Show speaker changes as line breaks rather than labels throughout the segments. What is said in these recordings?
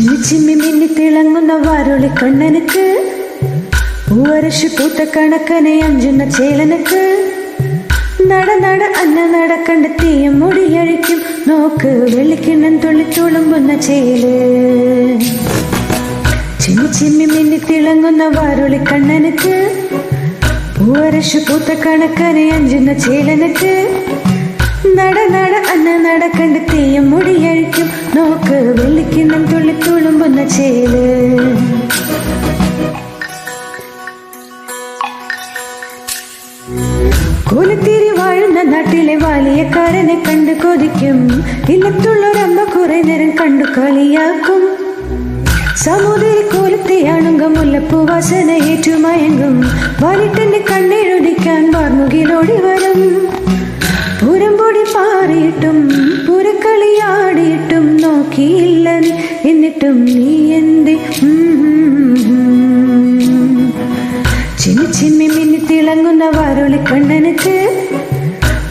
ചിമ്മി ചിമ്മി മിന്നി തിളങ്ങുന്ന വാരുളി കണ്ണനക്ക് പൂവരശി പൂത്ത കണക്കനെ അഞ്ചുന്ന ചേലനക്ക് നട നട അന്ന നട കണ്ടെത്തിയ മുടിയഴിക്കും നോക്ക് വെള്ളിക്കിണ്ണൻ തുള്ളി തുളുമ്പുന്ന ചേല് ചിമ്മി ചിമ്മി മിന്നി തിളങ്ങുന്ന വാരുളി കണ്ണനക്ക് പൂവരശി പൂത്ത കണക്കനെ അഞ്ചുന്ന ചേലനക്ക് നട നട അന്ന നട കണ്ടെത്തിയ മുടിയഴിക്കും നോക്ക് വെള്ളിക്കിണ്ണം തുള്ളി തുളുമ്പുന്ന ചേല് കോലത്തിരി വാഴുന്ന നാട്ടിലെ വാലിയക്കാരനെ കണ്ടു കൊതിക്കും ഇല്ലത്തുള്ളൊരമ്മ കുറെ നേരം കണ്ടു കളിയാക്കും സമുദ്ര കോലത്തെയാണുങ്ക മുല്ലപ്പൂ വാസന ഏറ്റുമയങ്കും വാലിട്ടന്റെ കണ്ണെഴുതിക്കാൻ വാർമുകിലോടി വരും പൂരംപൊടി പാറിയിട്ടും പൂരക്കളിയാടിയിട്ടും നോക്കിയില്ല നീ എന്നിട്ടും നീ എന്ത് ചിമ്മി ചിമ്മി മിന്നി തിളങ്ങുന്ന വാരുളി കണ്ണനക്ക്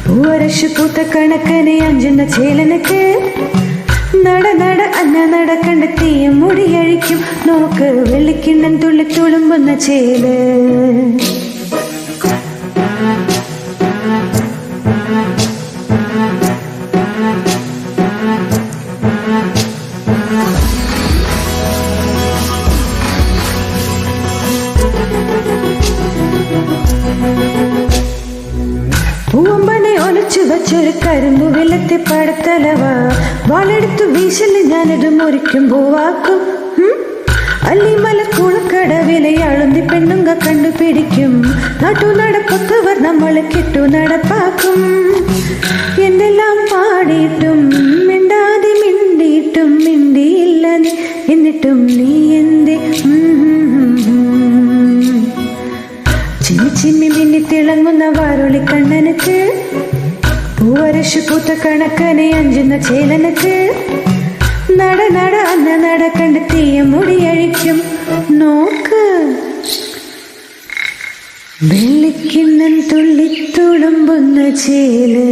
പൂവരശു പൂത്ത കണക്കനെ അഞ്ചുന്ന ചേലനക്ക് നട നട അന്ന നട കണ്ടെത്തിയ മുടിയഴിക്കും നോക്ക് വെള്ളിക്കിണ്ണൻ തുള്ളി തുളുമ്പുന്ന ചേല് പൂവമ്പനെ ഒലച്ചു വച്ചൊരു കരിമ്പു വെള്ളത്തെ പടത്തലവ വാളെടുത്തു വീശല് ഞാനത് മുറിക്കും പൂവാക്കും അല്ലിമല കുളക്കട വിലയാളുന്തി പെണ്ണുങ്ക കണ്ടുപിടിക്കും നാട്ടു നടപ്പൊത്തവർ നമ്മളെ കിട്ടു നടപ്പാക്കും എന്തെല്ലാം പാടിയിട്ടും മിണ്ടാതെ മിണ്ടിയിട്ടും മിണ്ടിയില്ല നീ എന്നിട്ടും നീ എന്തേ ചിമ്മി ചിമ്മി മിന്നി തിളങ്ങുന്ന വാരുളി കണ്ണനക്ക് പൂവരശു പൂത്ത കണക്കനെ അഞ്ചുന്ന ചേലനക്ക് നട നട അന്ന നട കണ്ടെത്തിയ മുടിയഴിക്കും നോക്ക് വെള്ളിക്കിണ്ണൻ തുള്ളി തുളുമ്പുന്ന ചേല്.